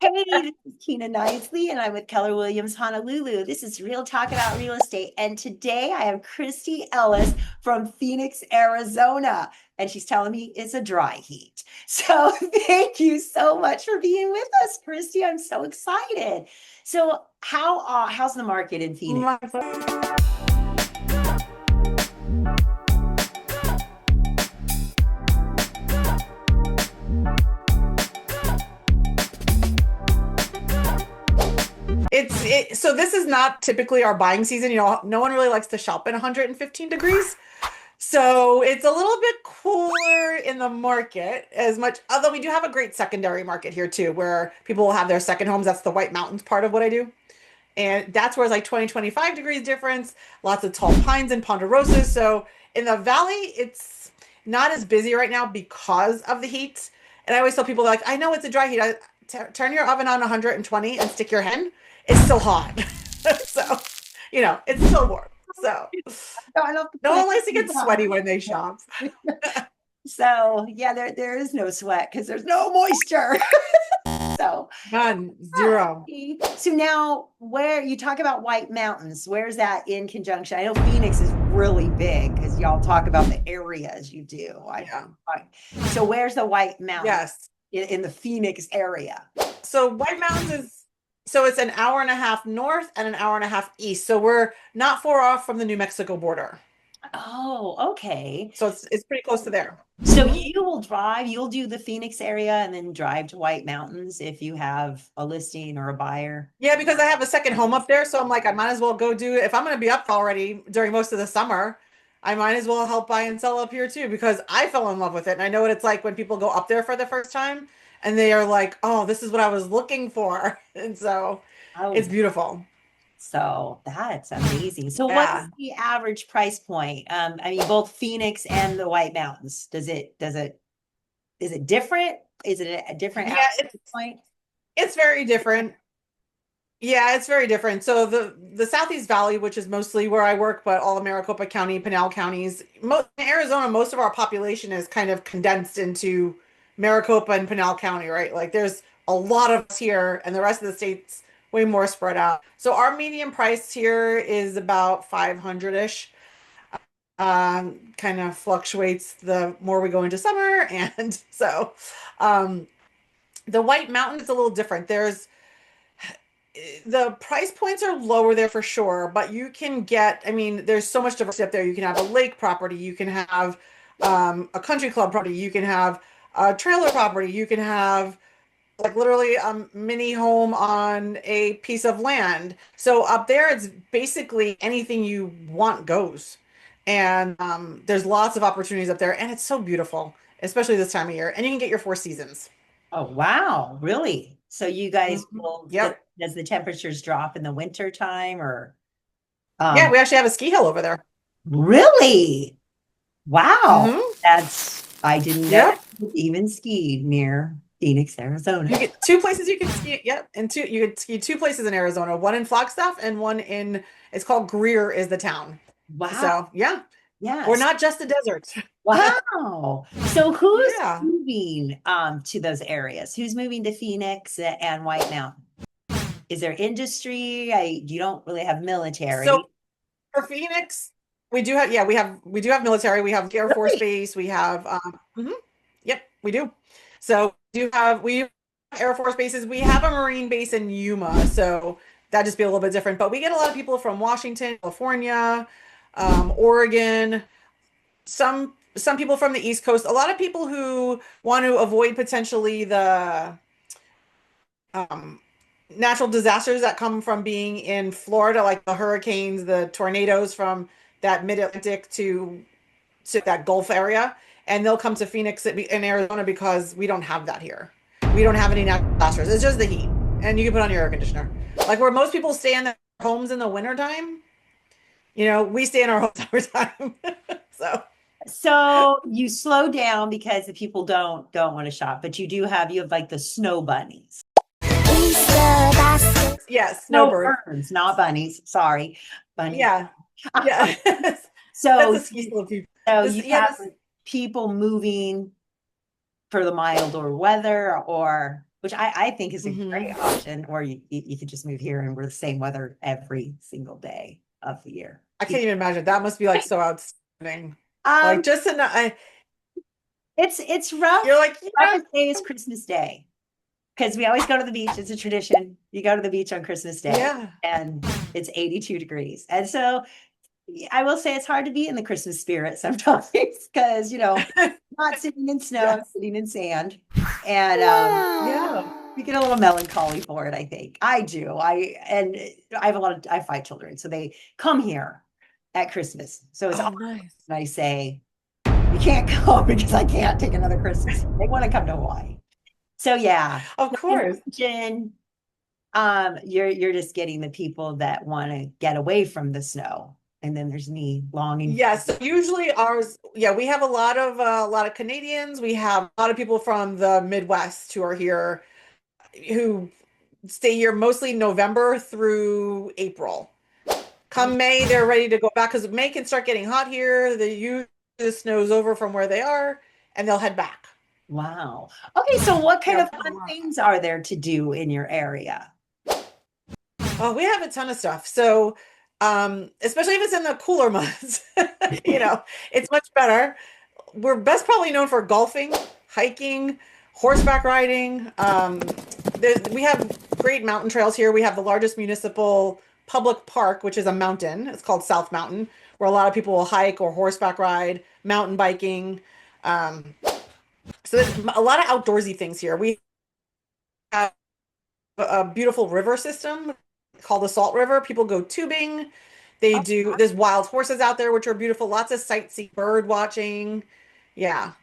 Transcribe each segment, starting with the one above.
Hey, this is Kina Knisley, and I'm with Keller Williams Honolulu. This is Real Talk About Real Estate. And today I have Christie Ellis from Phoenix, Arizona. And she's telling me it's a dry heat. So thank you so much for being with us, Christie. I'm so excited. So how's the market in Phoenix? So this is not typically our buying season. No one really likes to shop in 115 degrees. So it's a little bit cooler in the market as much, although we do have a great secondary market here too, where people will have their second homes. That's the White Mountains part of what I do. And that's where it's like 20, 25 degrees difference, lots of tall pines and ponderosas. So in the valley, it's not as busy right now because of the heat. And I always tell people, like, I know it's a dry heat. Turn your oven on 120 and stick your hen. It's still hot. So, it's still warm. So no one likes to get sweaty when they shop. So yeah, there is no sweat because there's no moisture. So None, zero. So now, where you talk about White Mountains, where's that in conjunction? I know Phoenix is really big because y'all talk about the areas you do. So where's the White Mountains? Yes. In the Phoenix area? So White Mountains it's an hour and a half north and an hour and a half east. So we're not far off from the New Mexico border. Oh, okay. So it's pretty close to there. So you'll do the Phoenix area and then drive to White Mountains if you have a listing or a buyer. Yeah, because I have a second home up there. So I'm like, I might as well go do it. If I'm going to be up already during most of the summer, I might as well help buy and sell up here too, because I fell in love with it. And I know what it's like when people go up there for the first time and they are like, oh, this is what I was looking for. And so it's beautiful. So that's amazing. So what is Yeah. the average price point? I mean, both Phoenix and the White Mountains. Is it different? Is it a different Yeah, average point? it's very different. Yeah, it's very different. So the Southeast Valley, which is mostly where I work, but all of Maricopa County, Pinal counties, in Arizona, most of our population is kind of condensed into Maricopa and Pinal County, right? Like there's a lot of us here, and the rest of the state's way more spread out. So our median price here is about 500-ish. Kind of fluctuates the more we go into summer, and so um, the White Mountain is a little different. The price points are lower there for sure, but you can get, I mean, there's so much diversity up there. You can have a lake property, you can have a country club property, you can have a trailer property, you can have like literally a mini home on a piece of land. So up there, it's basically anything you want goes. And there's lots of opportunities up there, and it's so beautiful, especially this time of year. And you can get your four seasons. Oh, wow. Really? So you guys Yep. does the temperatures drop in the winter time or Yeah, um we actually have a ski hill over there. really? Wow. Hmm. I didn't know Yep. you even skied near Phoenix, Arizona. You get two places you can ski. Yep, and you could ski two places in Arizona. One in Flagstaff and one in. It's called Greer is the town. Wow. So yeah, we're Yes. not just a desert. Wow. So who's Yeah. moving to those areas? Who's moving to Phoenix and White Mountain? Is there industry? You don't really have military. So for Phoenix, we do have. Yeah, we do have military. We have Air Force Really? Base. We have. Yep, we do. So we have Air Force bases. We have a Marine base in Yuma. So that just be a little bit different. But we get a lot of people from Washington, California, Oregon. Some people from the East Coast, a lot of people who want to avoid potentially the um, natural disasters that come from being in Florida, like the hurricanes, the tornadoes from that mid-Atlantic to that Gulf area, and they'll come to Phoenix in Arizona because we don't have that here. We don't have any natural disasters. It's just the heat, and you can put on your air conditioner. Like where most people stay in their homes in the wintertime, we stay in our homes every time. So. So you slow down because the people don't want to shop, but you have like the snow bunnies. Yes, snowbirds. Snowbirds, not bunnies. Sorry, bunnies. Yeah. Yeah. So That's a ski slope people. so This, you yeah, have this, people moving for the milder weather or which I think is a great Mhm. option. Or you could just move here and we're the same weather every single day of the year. I can't even imagine. That must be like so outstanding. Like Um, just in it's rough. you're like, yeah. Roughest day is Christmas Day because we always go to the beach. It's a tradition. You go to the beach on Christmas Day, Yeah. and it's 82 degrees. And so I will say it's hard to be in the Christmas spirit sometimes because, not sitting in snow, Yes. sitting in sand. And Yeah. we get a little melancholy for it, I think. I do. I have I have 5 children, so they come here at Christmas. So it's Oh, awesome. nice. And I say, you can't go because I can't take another Christmas. They want to come to Hawaii. So yeah. Of So course. imagine you're just getting the people that want to get away from the snow. And then there's me longing. Yes, so usually ours, yeah, we have a lot of Canadians. We have a lot of people from the Midwest who are here who stay here mostly November through April. Come May, they're ready to go back because May can start getting hot here. The snow's over from where they are, and they'll head back. Wow. Okay, so what kind Yeah, of fun things are there to do in your area? oh, we have a ton of stuff. So, especially if it's in the cooler months, you know, it's much better. We're best probably known for golfing, hiking, horseback riding. We have great mountain trails here. We have the largest municipal public park, which is a mountain. It's called South Mountain, where a lot of people will hike or horseback ride, mountain biking. Um, so there's a lot of outdoorsy things here. We have a beautiful river system called the Salt River. People go tubing. There's wild horses out there, which are beautiful. Lots of sightseeing, bird watching. Yeah.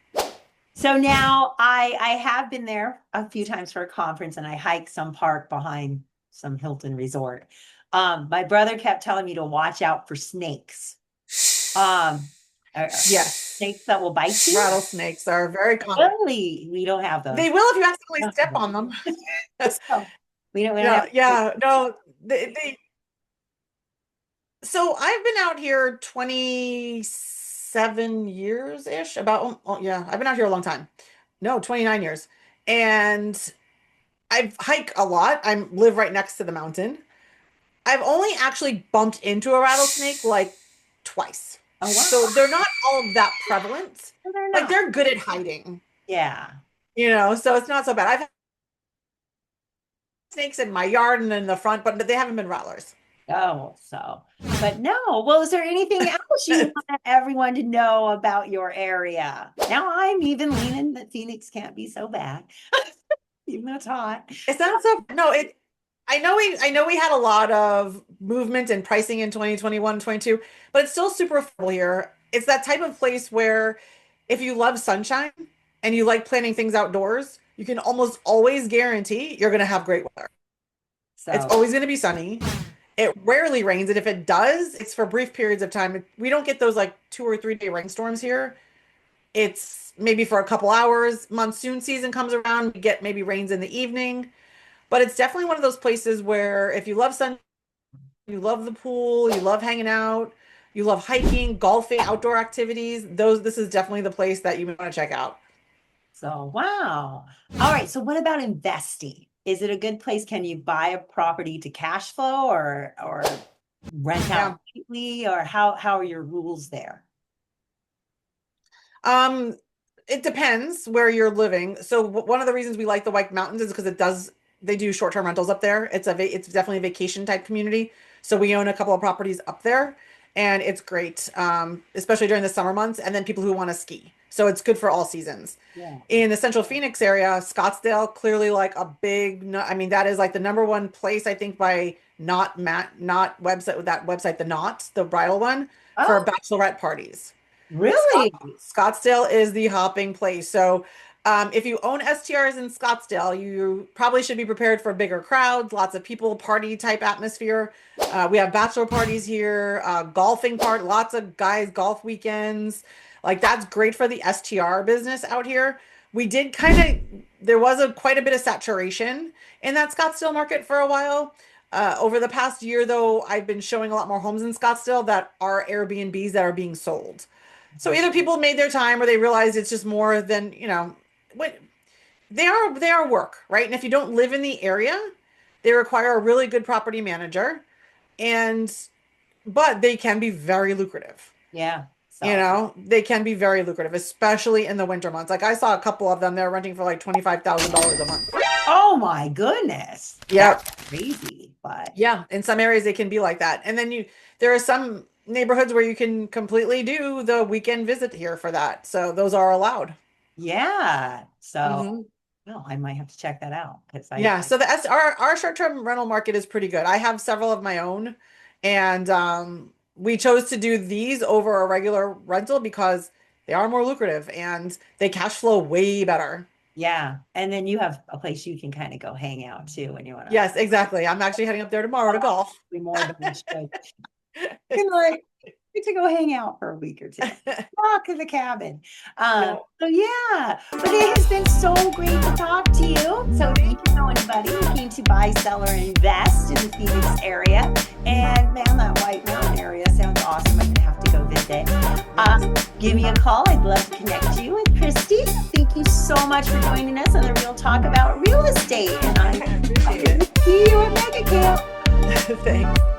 So now I have been there a few times for a conference and I hiked some park behind some Hilton resort. My brother kept telling me to watch out for snakes. Um, Yes. snakes that will bite you? Rattlesnakes are very common. Really? We don't have those. They will if you accidentally We don't have step on those. them. So we don't Yeah, have. yeah. No, so I've been out here 27 years-ish, about, oh, yeah, I've been out here a long time. No, 29 years. And I've hiked a lot. I live right next to the mountain. I've only actually bumped into a rattlesnake like twice. Oh wow. So they're not all that prevalent. No, they're Like not. they're good at hiding, Yeah. so it's not so bad. I've had snakes in my yard and in the front, but they haven't been rattlers. Oh, so, but no. Well, is there anything else you want everyone to know about your area? Now I'm even leaning that Phoenix can't be so bad, even though it's hot. It's not so no, it I know we had a lot of movement and pricing in 2021, 22, but it's still super affordable here. It's that type of place where if you love sunshine and you like planning things outdoors, you can almost always guarantee you're going to have great weather. It's So, always going to be sunny. It rarely rains, and if it does, it's for brief periods of time. We don't get those like 2 or 3 day rainstorms here. It's maybe for a couple hours. Monsoon season comes around, we get maybe rains in the evening. But it's definitely one of those places where if you love sun, you love the pool, you love hanging out, you love hiking, golfing, outdoor activities, this is definitely the place that you want to check out. wow. All right. So what about investing? Is it a good place? Can you buy a property to cash flow or rent Yeah. out completely, or how are your rules there? Um, it depends where you're living. So one of the reasons we like the White Mountains is because they do short-term rentals up there. It's definitely a vacation type community. So we own a couple of properties up there and it's great. Especially during the summer months and then people who want to ski. So it's good for all seasons. Yeah. In the Central Phoenix area, Scottsdale, clearly like a big, I mean, that is like the number one place, I think, by not website with that website, the bridal one for Oh, bachelorette parties. really? Scottsdale is the hopping place. So, if you own STRs in Scottsdale, you probably should be prepared for bigger crowds, lots of people, party type atmosphere. We have bachelor parties here, golfing lots of guys golf weekends. Like that's great for the STR business out here. We did there was quite a bit of saturation in that Scottsdale market for a while. Over the past year, though, I've been showing a lot more homes in Scottsdale that are Airbnbs that are being sold. So either people made their time or they realized it's just more than, what they are work, right? And if you don't live in the area, they require a really good property manager, and but they can be very lucrative. Yeah. You So know, they can be very lucrative, especially in the winter months. Like I saw a couple of them, they're renting for like $25,000 a month. oh my goodness. Yep. That's crazy. But Yeah, in some areas they can be like that. And then there are some neighborhoods where you can completely do the weekend visit here for that. So those are allowed. yeah. So Hmm. well, I might have to check that out because Yeah, so our short-term rental market is pretty good. I have several of my own, and we chose to do these over a regular rental because they are more lucrative and they cash flow way better. yeah. And then you have a place you can kind of go hang out too when you want to Yes, exactly. I'm actually heading up there tomorrow to golf. be more than you should. Can like get to go hang out for a week or two. Walk in the cabin. Yeah. So yeah, but it has been so great to talk to you. So if you know anybody looking to buy, sell, or invest in the Phoenix area, and man, that White Mountain area sounds awesome. I'm gonna have to go visit. Give me a call. I'd love to connect you with Christy. Thank you so much for joining us on the Real Talk About Real Estate. And I'm I appreciate it. see you at Mega Camp. Thanks.